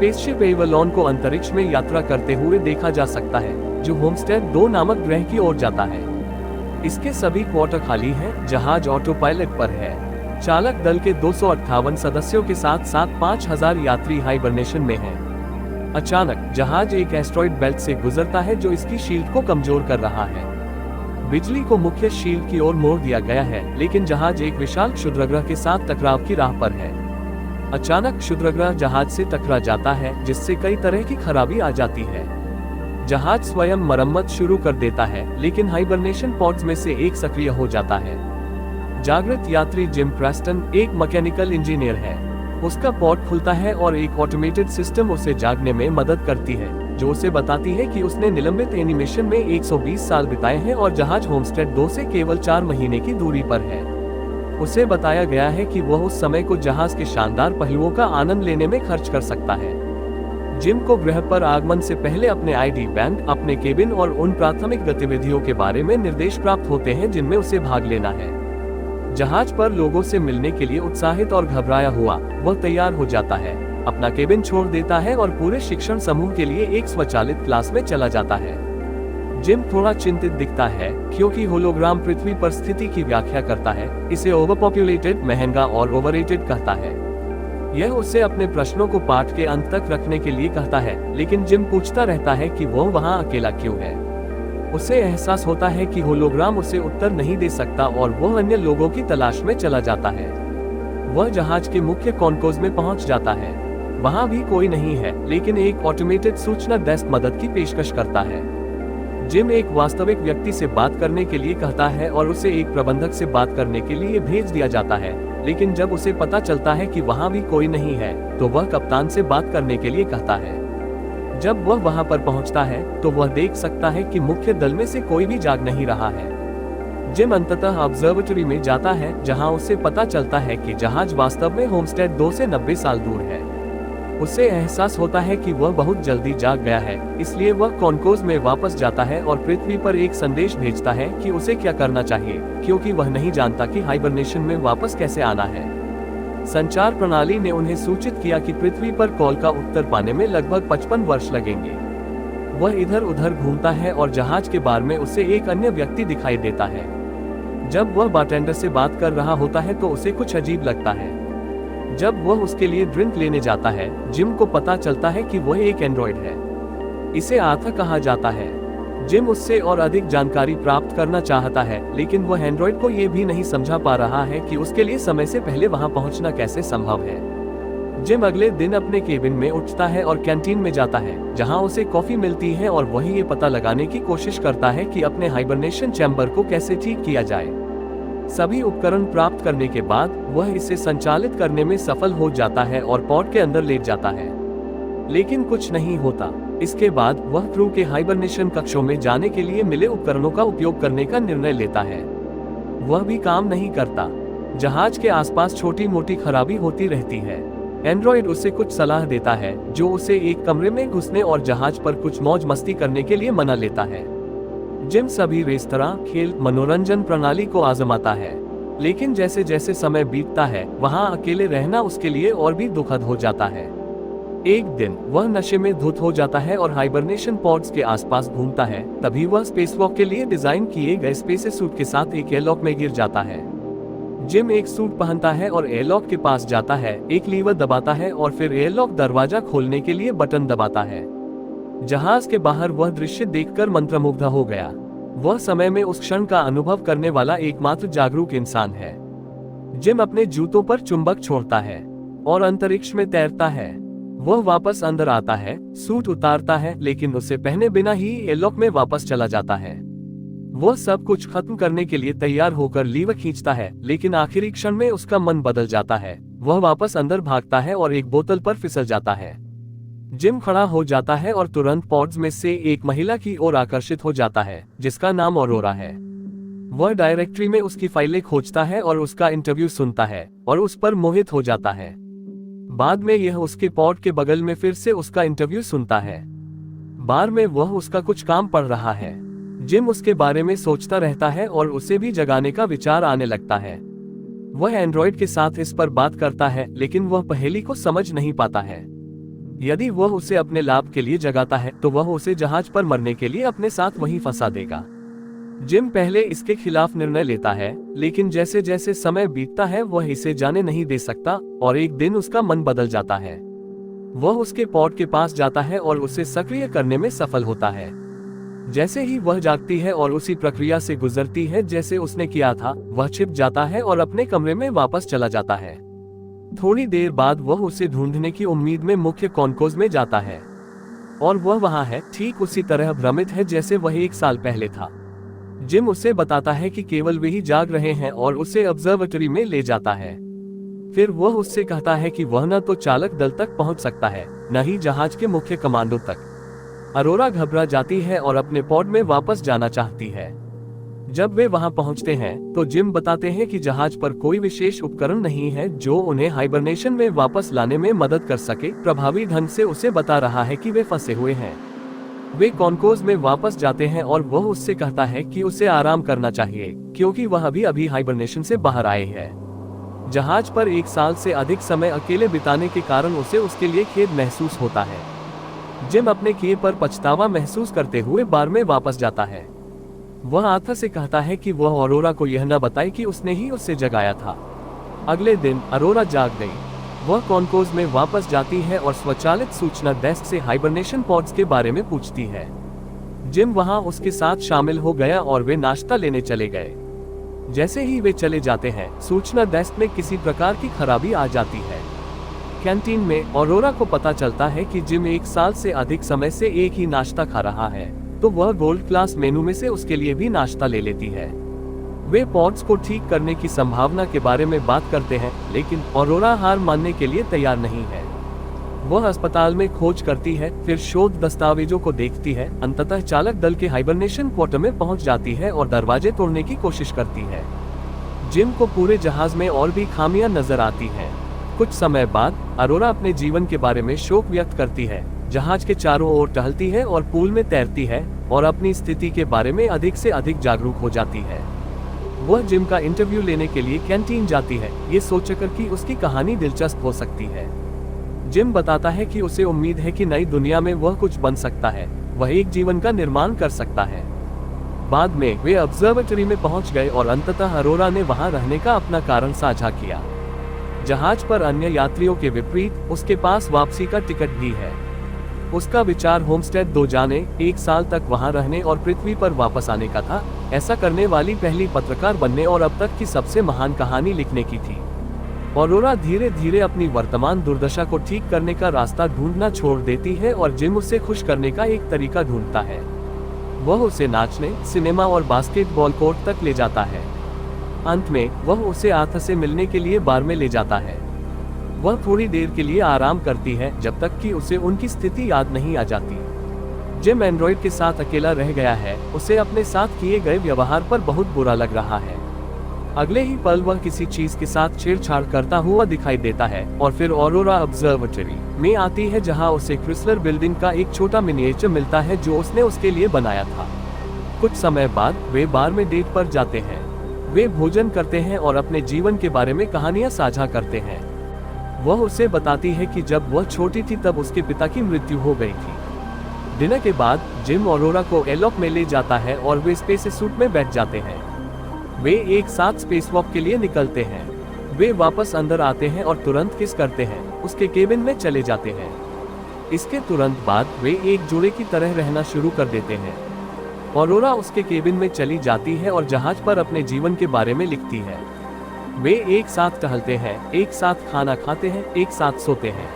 Spaceship Avalon को अंतरिक्ष में यात्रा करते हुए देखा जा सकता है, जो होमस्टेड 2 नामक ग्रह की ओर जाता है। इसके सभी क्वार्टर खाली हैं, जहाज ऑटो पायलट पर है। चालक दल के 258 सदस्यों के साथ साथ 5000 यात्री हाइबरनेशन में हैं। अचानक जहाज एक एस्ट्रॉइड बेल्ट से गुजरता है जो इसकी शील्ड को कमजोर कर रहा है। बिजली को मुख्य शील्ड की ओर मोड़ दिया गया है, लेकिन जहाज एक विशाल क्षुद्रग्रह के साथ टकराव की राह पर है। अचानक क्षुद्रग्रह जहाज से टकरा जाता है, जिससे कई तरह की खराबी आ जाती है। जहाज स्वयं मरम्मत शुरू कर देता है, लेकिन हाइबरनेशन पॉड्स में से एक सक्रिय हो जाता है। जागृत यात्री जिम प्रेस्टन एक मैकेनिकल इंजीनियर है। उसका पॉड खुलता है और एक ऑटोमेटेड सिस्टम उसे जागने में मदद करती है, जो उसे बताती है कि उसने निलंबित एनिमेशन में 120 साल बिताए हैं और जहाज होमस्टेड 2 से केवल 4 महीने की दूरी पर है। उसे बताया गया है कि वह उस समय को जहाज के शानदार पहलुओं का आनंद लेने में खर्च कर सकता है। जिम को ग्रह पर आगमन से पहले अपने आईडी बैंक, अपने केबिन और उन प्राथमिक गतिविधियों के बारे में निर्देश प्राप्त होते हैं जिनमें उसे भाग लेना है। जहाज पर लोगों से मिलने के लिए उत्साहित और घबराया हुआ, वह तैयार हो जाता है, अपना केबिन छोड़ देता है और पूरे शिक्षण समूह के लिए एक स्वचालित क्लास में चला जाता है। जिम थोड़ा चिंतित दिखता है, क्योंकि होलोग्राम पृथ्वी पर स्थिति की व्याख्या करता है, इसे ओवरपॉपुलेटेड, महंगा और ओवररेटेड कहता है। यह उसे अपने प्रश्नों को पाठ के अंत तक रखने के लिए कहता है, लेकिन जिम पूछता रहता है कि वह वहां अकेला क्यों है। उसे एहसास होता है कि होलोग्राम उसे उत्तर नहीं दे सकता और वह अन्य लोगों की तलाश में चला जाता है। वह जहाज के मुख्य कॉन्कोज में पहुंच जाता है। वहां भी कोई नहीं है, लेकिन एक ऑटोमेटेड सूचना डेस्क मदद की पेशकश करता है। जिम एक वास्तविक व्यक्ति से बात करने के लिए कहता है और उसे एक प्रबंधक से बात करने के लिए भेज दिया जाता है, लेकिन जब उसे पता चलता है कि वहां भी कोई नहीं है, तो वह कप्तान से बात करने के लिए कहता है। जब वह वहां पर पहुंचता है, तो वह देख सकता है कि मुख्य दल में से कोई भी जाग नहीं रहा है। जिम अंततः ऑब्जर्वेटरी में जाता है, जहां उसे पता चलता है कि जहाज वास्तव में होमस्टेड 2 से 90 साल दूर है। उसे एहसास होता है कि वह बहुत जल्दी जाग गया है, इसलिए वह कॉन्कोज में वापस जाता है और पृथ्वी पर एक संदेश भेजता है कि उसे क्या करना चाहिए, क्योंकि वह नहीं जानता कि हाइबरनेशन में वापस कैसे आना है। संचार प्रणाली ने उन्हें सूचित किया कि पृथ्वी पर कॉल का उत्तर पाने में लगभग 55 वर्ष लगेंगे। वह इधर उधर घूमता है और जहाज के बार में उसे एक अन्य व्यक्ति दिखाई देता है। जब वह बारटेंडर से बात कर रहा होता है तो उसे कुछ अजीब लगता है। जब वह उसके लिए ड्रिंक लेने जाता है, जिम को पता चलता है कि वह एक एंड्रॉइड है। इसे आथा कहा जाता है। जिम उससे और अधिक जानकारी प्राप्त करना चाहता है, लेकिन वह एंड्रॉइड को यह भी नहीं समझा पा रहा है कि उसके लिए समय से पहले वहां पहुंचना कैसे संभव है। जिम अगले दिन अपने केबिन में उठता है और कैंटीन में जाता है, जहां उसे कॉफी मिलती है और वह ये पता लगाने की कोशिश करता है कि अपने हाइबरनेशन चैम्बर को कैसे ठीक किया जाए। सभी उपकरण प्राप्त करने के बाद वह इसे संचालित करने में सफल हो जाता है और पॉड के अंदर लेट जाता है, लेकिन कुछ नहीं होता। इसके बाद वह क्रू के हाइबरनेशन कक्षों में जाने के लिए मिले उपकरणों का उपयोग करने का निर्णय लेता है। वह भी काम नहीं करता। जहाज के आसपास छोटी मोटी खराबी होती रहती है। एंड्रॉइड उसे कुछ सलाह देता है, जो उसे एक कमरे में घुसने और जहाज पर कुछ मौज मस्ती करने के लिए मना लेता है। जिम सभी रेस्तरां, खेल, मनोरंजन प्रणाली को आजमाता है, लेकिन जैसे जैसे समय बीतता है, वहां अकेले रहना उसके लिए और भी दुखद हो जाता है। एक दिन वह नशे में धुत हो जाता है और हाइबरनेशन पॉड्स के आसपास घूमता है। तभी वह स्पेसवॉक के लिए डिजाइन किए गए स्पेस सूट के साथ एक एयरलॉक में गिर जाता है। जिम एक सूट पहनता है और एयरलॉक के पास जाता है, एक लीवर दबाता है और फिर एयरलॉक दरवाजा खोलने के लिए बटन दबाता है। जहाज के बाहर वह दृश्य देखकर मंत्रमुग्ध हो गया। वह समय में उस क्षण का अनुभव करने वाला एकमात्र जागरूक इंसान है। जिम अपने जूतों पर चुंबक छोड़ता है और अंतरिक्ष में तैरता है। वह वापस अंदर आता है, सूट उतारता है, लेकिन उसे पहने बिना ही एयरलॉक में वापस चला जाता है। वह सब कुछ खत्म करने के लिए तैयार होकर लीवर खींचता है, लेकिन आखिरी क्षण में उसका मन बदल जाता है। वह वापस अंदर भागता है और एक बोतल पर फिसल जाता है। जिम खड़ा हो जाता है और तुरंत पॉड्स में से एक महिला की ओर आकर्षित हो जाता है, जिसका नाम ऑरोरा है। वह डायरेक्टरी में उसकी फाइलें खोजता है और उसका इंटरव्यू सुनता है और उस पर मोहित हो जाता है। बाद में यह उसके पॉड के बगल में फिर से उसका इंटरव्यू सुनता है। बार में वह उसका कुछ काम पढ़ रहा है। जिम उसके बारे में सोचता रहता है और उसे भी जगाने का विचार आने लगता है। वह एंड्रॉइड के साथ इस पर बात करता है, लेकिन वह पहेली को समझ नहीं पाता है। यदि वह उसे अपने लाभ के लिए जगाता है तो वह उसे जहाज पर मरने के लिए अपने साथ वहीं फंसा देगा। जिम पहले इसके खिलाफ निर्णय लेता है, लेकिन जैसे जैसे समय बीतता है वह इसे जाने नहीं दे सकता और एक दिन उसका मन बदल जाता है। वह उसके पॉड के पास जाता है और उसे सक्रिय करने में सफल होता है। जैसे ही वह जागती है और उसी प्रक्रिया से गुजरती है जैसे उसने किया था, वह छिप जाता है और अपने कमरे में वापस चला जाता है। थोड़ी देर बाद वह उसे ढूंढने की उम्मीद में मुख्य कॉन्कोज में जाता है और वह वहां है, ठीक उसी तरह भ्रमित है जैसे वह 1 साल पहले था। जिम उसे बताता है कि केवल वे ही जाग रहे हैं और उसे ऑब्जर्वेटरी में ले जाता है। फिर वह उससे कहता है कि वह न तो चालक दल तक पहुंच सकता है, न ही जहाज के मुख्य कमांडो तक। अरोरा घबरा जाती है और अपने पॉड में वापस जाना चाहती है। जब वे वहां पहुंचते हैं तो जिम बताते हैं कि जहाज पर कोई विशेष उपकरण नहीं है जो उन्हें हाइबरनेशन में वापस लाने में मदद कर सके। प्रभावी ढंग से उसे बता रहा है कि वे फंसे हुए हैं। वे कॉन्कोज में वापस जाते हैं और वह उससे कहता है कि उसे आराम करना चाहिए क्योंकि वह अभी हाइबरनेशन से बाहर आए हैं। जहाज पर 1 साल से अधिक समय अकेले बिताने के कारण उसे उसके लिए खेद महसूस होता है। जिम अपने किए पर पछतावा महसूस करते हुए बार में वापस जाता है। वह आर्थर से कहता है कि वह अरोरा को यह न बताए कि उसने ही उसे जगाया था। अगले दिन अरोरा जाग गई। वह कॉन्कोज में वापस जाती है और स्वचालित सूचना डेस्क से हाइबरनेशन पॉड्स के बारे में पूछती है। जिम वहां उसके साथ शामिल हो गया और वे नाश्ता लेने चले गए। जैसे ही वे चले जाते हैं, सूचना डेस्क में किसी प्रकार की खराबी आ जाती है। कैंटीन में अरोरा को पता चलता है कि जिम 1 साल से अधिक समय से एक ही नाश्ता खा रहा है, तो वह गोल्ड क्लास मेनू में से उसके लिए भी नाश्ता ले लेती है। वे पॉड्स को ठीक करने की संभावना के बारे में बात करते हैं, लेकिन अरोरा हार मानने के लिए तैयार नहीं है। वह अस्पताल में खोज करती है, फिर शोध दस्तावेजों को देखती है, अंततः चालक दल के हाइबरनेशन क्वार्टर में पहुंच जाती है और दरवाजे तोड़ने की कोशिश करती है। जिम को पूरे जहाज में और भी खामियां नजर आती हैं। कुछ समय बाद अरोरा अपने जीवन के बारे में शोक व्यक्त करती है, जहाज के चारों ओर टहलती है और पूल में तैरती है और अपनी स्थिति के बारे में अधिक से अधिक जागरूक हो जाती है। वह जिम का इंटरव्यू लेने के लिए कैंटीन जाती है, ये सोचकर कि उसकी कहानी दिलचस्प हो सकती है। जिम बताता है कि उसे उम्मीद है कि नई दुनिया में वह कुछ बन सकता है, वह एक जीवन का निर्माण कर सकता है। बाद में वे ऑब्जर्वेटरी में पहुंच गए और अंततः अरोरा ने वहां रहने का अपना कारण साझा किया। जहाज पर अन्य यात्रियों के विपरीत उसके पास वापसी का टिकट भी है। उसका विचार होमस्टेड 2 जाने, 1 साल तक वहां रहने और पृथ्वी पर वापस आने का था। ऐसा करने वाली पहली पत्रकार बनने और अब तक की सबसे महान कहानी लिखने की थी। अरोरा धीरे धीरे अपनी वर्तमान दुर्दशा को ठीक करने का रास्ता ढूंढना छोड़ देती है और जिम उसे खुश करने का एक तरीका ढूंढता है। वह उसे नाचने, सिनेमा और बास्केटबॉल कोर्ट तक ले जाता है। अंत में वह उसे आर्थर से मिलने के लिए बार में ले जाता है। वह थोड़ी देर के लिए आराम करती है जब तक कि उसे उनकी स्थिति याद नहीं आ जाती। जिम एंड्रॉइड के साथ अकेला रह गया है। उसे अपने साथ किए गए व्यवहार पर बहुत बुरा लग रहा है। अगले ही पल वह किसी चीज के साथ छेड़छाड़ करता हुआ दिखाई देता है और फिर अरोरा ऑब्जर्वेटरी में आती है, जहां उसे क्रिसलर बिल्डिंग का एक छोटा मिनिएचर मिलता है जो उसने उसके लिए बनाया था। कुछ समय बाद वे बार में डेट पर जाते हैं। वे भोजन करते हैं और अपने जीवन के बारे में कहानियां साझा करते हैं। वह उसे बताती है कि जब वह छोटी थी तब उसके पिता की मृत्यु हो गई थी। डिनर के बाद जिम अरोरा को एलॉक में ले जाता है और वे स्पेस सूट में बैठ जाते हैं। वे एक साथ स्पेसवॉक के लिए निकलते हैं। वे वापस अंदर आते हैं और तुरंत किस करते हैं, उसके केबिन में चले जाते हैं। इसके तुरंत बाद वे एक जोड़े की तरह रहना शुरू कर देते हैं। अरोरा उसके केबिन में चली जाती है और जहाज पर अपने जीवन के बारे में लिखती है। वे एक साथ टहलते हैं, एक साथ खाना खाते हैं, एक साथ सोते हैं।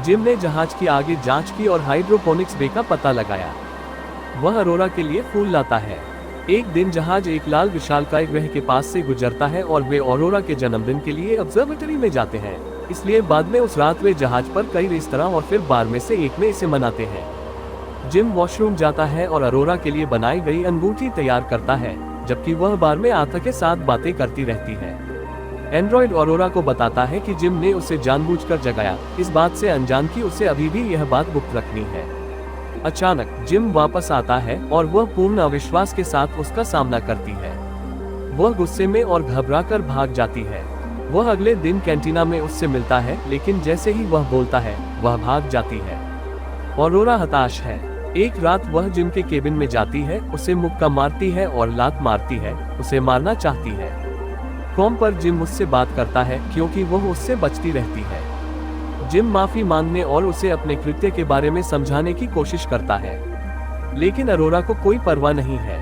जिम ने जहाज की आगे जांच की और हाइड्रोपोनिक्स बे का पता लगाया। वह अरोरा के लिए फूल लाता है। एक दिन जहाज एक लाल विशालकाय ग्रह के पास से गुजरता है और वे अरोरा के जन्मदिन के लिए ऑब्जर्वेटरी में जाते हैं। इसलिए बाद में उस रात वे जहाज पर कई रेस्तरां और फिर बार में से एक में इसे मनाते हैं। जिम वॉशरूम जाता है और अरोरा के लिए बनाई गई अंगूठी तैयार करता है, जबकि वह बार में आर्थर के साथ बातें करती रहती है। एंड्रॉइड अरोरा को बताता है कि जिम ने उसे जानबूझकर जगाया, इस बात से अनजान कि उसे अभी भी यह बात गुप्त रखनी है। अचानक जिम वापस आता है और वह पूर्ण अविश्वास के साथ उसका सामना करती है। वह गुस्से में और घबराकर भाग जाती है। वह अगले दिन कैंटीना में उससे मिलता है, लेकिन जैसे ही वह बोलता है वह भाग जाती है। ऑरोरा हताश है। एक रात वह जिम के केबिन में जाती है, उसे मुक्का मारती है और लात मारती है, उसे मारना चाहती है। फोन पर जिम उससे बात करता है क्योंकि वह उससे बचती रहती है। जिम माफी मांगने और उसे अपने कृत्य के बारे में समझाने की कोशिश करता है, लेकिन अरोरा को कोई परवाह नहीं है।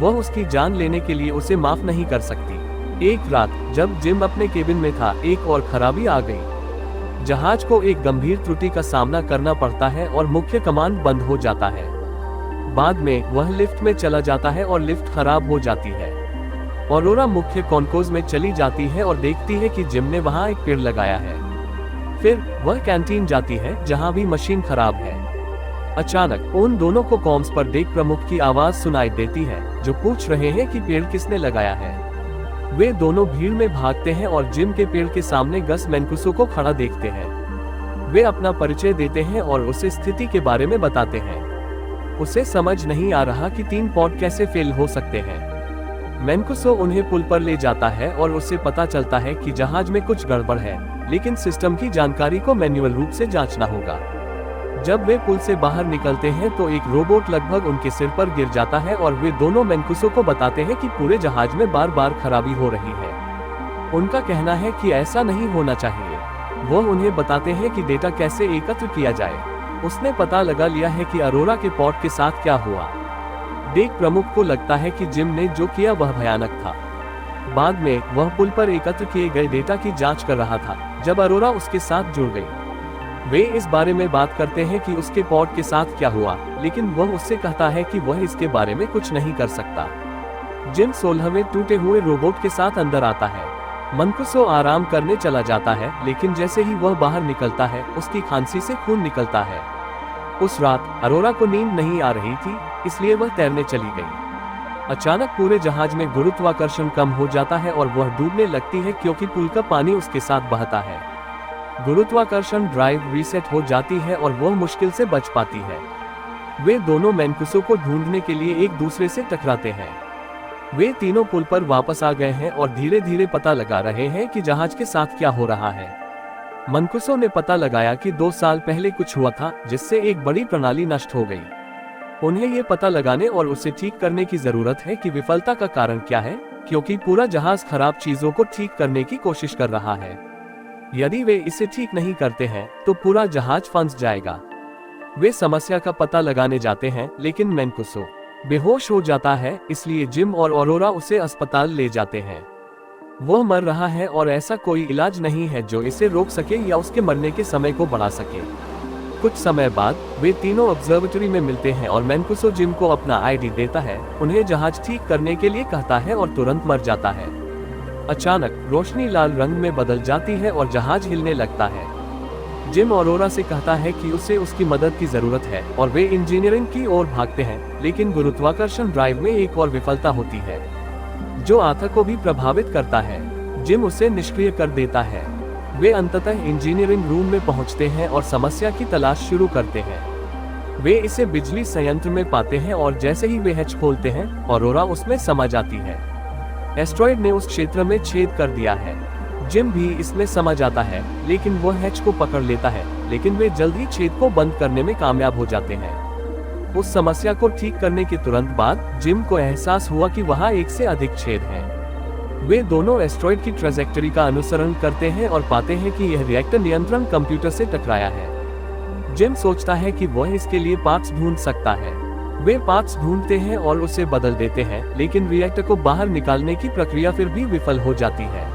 वह उसकी जान लेने के लिए उसे माफ नहीं कर सकती। एक रात जब जिम अपने केबिन में था, एक और खराबी आ गई। जहाज को एक गंभीर त्रुटि का सामना करना पड़ता है और मुख्य कमांड बंद हो जाता है। बाद में वह लिफ्ट में चला जाता है और लिफ्ट खराब हो जाती है। ऑरोरा मुख्य कॉन्कोज में चली जाती है और देखती है कि जिम ने वहां एक पेड़ लगाया है। फिर वह कैंटीन जाती है जहां भी मशीन खराब है। अचानक उन दोनों को कॉम्स पर देख प्रमुख की आवाज सुनाई देती है, जो पूछ रहे हैं कि पेड़ किसने लगाया है। वे दोनों भीड़ में भागते हैं और जिम के पेड़ के सामने गस मैनकुसो को खड़ा देखते हैं। वे अपना परिचय देते हैं और उसे स्थिति के बारे में बताते हैं। उसे समझ नहीं आ रहा कि 3 पॉड कैसे फेल हो सकते हैं। मैनकुसो उन्हें पुल पर ले जाता है और उसे पता चलता है कि जहाज में कुछ गड़बड़ है, लेकिन सिस्टम की जानकारी को मैन्युअल रूप से जांचना होगा। जब वे पुल से बाहर निकलते हैं तो एक रोबोट लगभग उनके सिर पर गिर जाता है और वे दोनों मैनकुसो को बताते हैं कि पूरे जहाज में बार बार खराबी हो रही है। उनका कहना है कि ऐसा नहीं होना चाहिए। वह उन्हें बताते हैं कि डेटा कैसे एकत्र किया जाए। उसने पता लगा लिया है कि अरोरा के पॉड के साथ क्या हुआ। देख प्रमुख को लगता है कि जिम ने जो किया वह भयानक था। बाद में वह पुल पर एकत्र किए गए डेटा की जांच कर रहा था जब अरोरा उसके साथ जुड़ गई। वे इस बारे में बात करते हैं कि उसके पॉड के साथ क्या हुआ, लेकिन वह उससे कहता है कि वह इसके बारे में कुछ नहीं कर सकता। जिम 16वें टूटे हुए रोबोट के साथ अंदर आता है। मैनकुसो आराम करने चला जाता है, लेकिन जैसे ही वह बाहर निकलता है उसकी खांसी से खून निकलता है। उस रात अरोरा को नींद नहीं आ रही थी, इसलिए वह तैरने चली गई। अचानक पूरे जहाज में गुरुत्वाकर्षण कम हो जाता है और वह डूबने लगती है क्योंकि पुल का पानी उसके साथ बहता है। गुरुत्वाकर्षण ड्राइव रीसेट हो जाती है और वह मुश्किल से बच पाती है। वे दोनों मैनकुसो को ढूंढने के लिए एक दूसरे से टकराते हैं। वे तीनों पुल पर वापस आ गए हैं और धीरे धीरे पता लगा रहे हैं कि जहाज के साथ क्या हो रहा है। मैनकुसो ने पता लगाया कि 2 साल पहले कुछ हुआ था जिससे एक बड़ी प्रणाली नष्ट हो गई। उन्हें ये पता लगाने और उसे ठीक करने की जरूरत है कि विफलता का कारण क्या है, क्योंकि पूरा जहाज खराब चीजों को ठीक करने की कोशिश कर रहा है। यदि वे इसे ठीक नहीं करते हैं तो पूरा जहाज फंस जाएगा। वे समस्या का पता लगाने जाते हैं, लेकिन मैनकुसो बेहोश हो जाता है, इसलिए जिम और ऑरोरा उसे अस्पताल ले जाते हैं। वह मर रहा है और ऐसा कोई इलाज नहीं है जो इसे रोक सके या उसके मरने के समय को बढ़ा सके। कुछ समय बाद वे तीनों ऑब्जर्वेटरी में मिलते हैं और मैनकुसो जिम को अपना आईडी देता है, उन्हें जहाज ठीक करने के लिए कहता है और तुरंत मर जाता है। अचानक रोशनी लाल रंग में बदल जाती है और जहाज हिलने लगता है। जिम ऑरोरा से कहता है कि उसे उसकी मदद की जरूरत है और वे इंजीनियरिंग की ओर भागते हैं, लेकिन गुरुत्वाकर्षण ड्राइव में एक और विफलता होती है जो आथा को भी प्रभावित करता है। जिम उसे निष्क्रिय कर देता है। वे अंततः इंजीनियरिंग रूम में पहुंचते हैं और समस्या की तलाश शुरू करते हैं। वे इसे बिजली संयंत्र में पाते हैं और जैसे ही वे हैच खोलते हैं, ऑरोरा उसमें समा जाती है। एस्ट्रॉइड ने उस क्षेत्र में छेद कर दिया है। जिम भी इसमें समा जाता है, लेकिन वह हैच को पकड़ लेता है, लेकिन वे जल्द ही छेद को बंद करने में कामयाब हो जाते हैं। उस समस्या को ठीक करने के तुरंत बाद जिम को एहसास हुआ कि वहां एक से अधिक छेद हैं। वे दोनों एस्ट्रॉइड की ट्रैजेक्टरी का अनुसरण करते हैं और पाते हैं कि यह रिएक्टर नियंत्रण कंप्यूटर से टकराया है। जिम सोचता है कि वह इसके लिए पार्ट्स ढूंढ सकता है। वे पार्ट्स ढूंढते हैं और उसे बदल देते हैं, लेकिन रिएक्टर को बाहर निकालने की प्रक्रिया फिर भी विफल हो जाती है।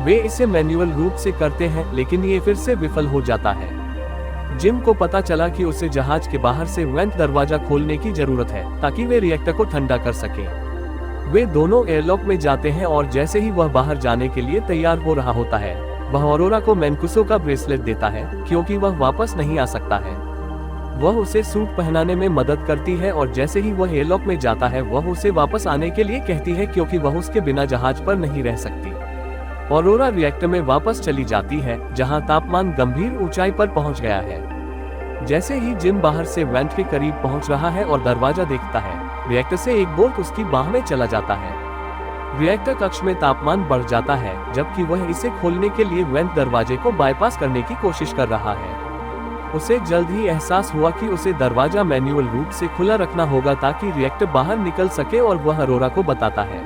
वे इसे मैन्युअल रूप से करते हैं, लेकिन ये फिर से विफल हो जाता है। जिम को पता चला कि उसे जहाज के बाहर से वेंट दरवाजा खोलने की जरूरत है ताकि वे रिएक्टर को ठंडा कर सके। वे दोनों एयरलॉक में जाते हैं और जैसे ही वह बाहर जाने के लिए तैयार हो रहा होता है, वह ऑरोरा को मैनकुसो का ब्रेसलेट देता है क्योंकि वह वापस नहीं आ सकता है। वह उसे सूट पहनाने में मदद करती है और जैसे ही वह एयरलॉक में जाता है, वह उसे वापस आने के लिए कहती है क्योंकि वह उसके बिना जहाज पर नहीं रह सकती। ऑरोरा रिएक्टर में वापस चली जाती है जहां तापमान गंभीर ऊंचाई पर पहुंच गया है। जैसे ही जिम बाहर से वेंट के करीब पहुंच रहा है और दरवाजा देखता है, रिएक्टर से एक बोल्ट उसकी बाह में चला जाता है। रिएक्टर कक्ष में तापमान बढ़ जाता है, जबकि वह इसे खोलने के लिए वेंट दरवाजे को बाईपास करने की कोशिश कर रहा है। उसे जल्द ही एहसास हुआ कि उसे दरवाजा मैन्युअल रूप से खुला रखना होगा ताकि रिएक्टर बाहर निकल सके, और वह अरोरा को बताता है।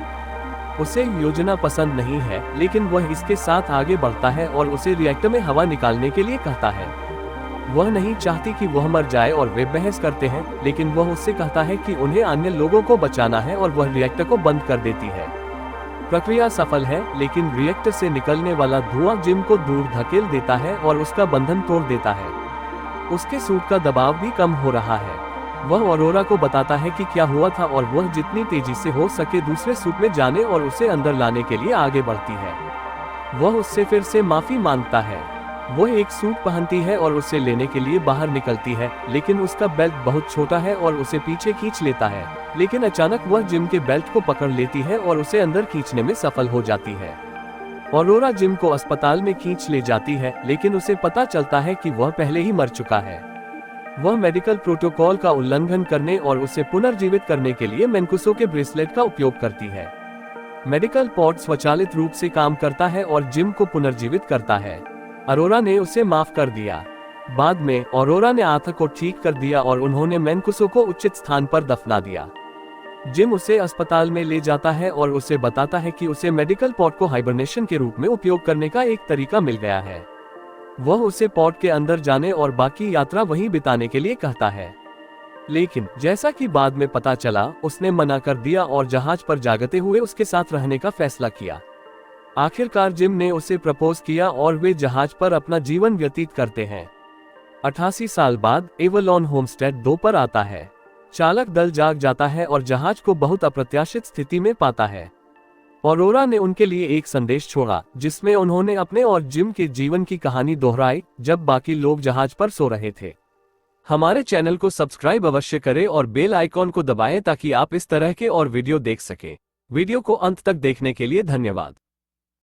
उसे योजना पसंद नहीं है, लेकिन वह इसके साथ आगे बढ़ता है और उसे रिएक्टर में हवा निकालने के लिए कहता है। वह नहीं चाहती कि वह मर जाए और वे बहस करते हैं, लेकिन वह उससे कहता है कि उन्हें अन्य लोगों को बचाना है और वह रिएक्टर को बंद कर देती है। प्रक्रिया सफल है, लेकिन रिएक्टर से निकलने वाला धुआं जिम को दूर धकेल देता है और उसका बंधन तोड़ देता है। उसके सूट का दबाव भी कम हो रहा है। वह अरोरा को बताता है कि क्या हुआ था और वह जितनी तेजी से हो सके दूसरे सूट में जाने और उसे अंदर लाने के लिए आगे बढ़ती है। वह उससे फिर से माफी मांगता है। वह एक सूट पहनती है और उसे लेने के लिए बाहर निकलती है, लेकिन उसका बेल्ट बहुत छोटा है और उसे पीछे खींच लेता है। लेकिन अचानक वह जिम के बेल्ट को पकड़ लेती है और उसे अंदर खींचने में सफल हो जाती है। अरोरा जिम को अस्पताल में खींच ले जाती है, लेकिन उसे पता चलता है कि वह पहले ही मर चुका है। वह मेडिकल प्रोटोकॉल का उल्लंघन करने और उसे पुनर्जीवित करने के लिए मैनकुसो के ब्रेसलेट का उपयोग करती है। मेडिकल पॉड स्वचालित रूप से काम करता है और जिम को पुनर्जीवित करता है। अरोरा ने उसे माफ कर दिया। बाद में अरोरा ने आंख को ठीक कर दिया और उन्होंने मैनकुसो को उचित स्थान पर दफना दिया। जिम उसे अस्पताल में ले जाता है और उसे बताता है कि उसे मेडिकल पॉड को हाइबरनेशन के रूप में उपयोग करने का एक तरीका मिल गया है। वह उसे पॉड के अंदर जाने और बाकी यात्रा वहीं बिताने के लिए कहता है, लेकिन जैसा कि बाद में पता चला, उसने मना कर दिया और जहाज पर जागते हुए उसके साथ रहने का फैसला किया। आखिरकार जिम ने उसे प्रपोज किया और वे जहाज पर अपना जीवन व्यतीत करते हैं। 88 साल बाद एवलॉन होमस्टेड 2 पर आता है। चालक दल जाग जाता है और जहाज को बहुत अप्रत्याशित स्थिति में पाता है। अरोरा ने उनके लिए एक संदेश छोड़ा, जिसमें उन्होंने अपने और जिम के जीवन की कहानी दोहराई जब बाकी लोग जहाज पर सो रहे थे। हमारे चैनल को सब्सक्राइब अवश्य करें और बेल आइकॉन को दबाएं ताकि आप इस तरह के और वीडियो देख सकें। वीडियो को अंत तक देखने के लिए धन्यवाद।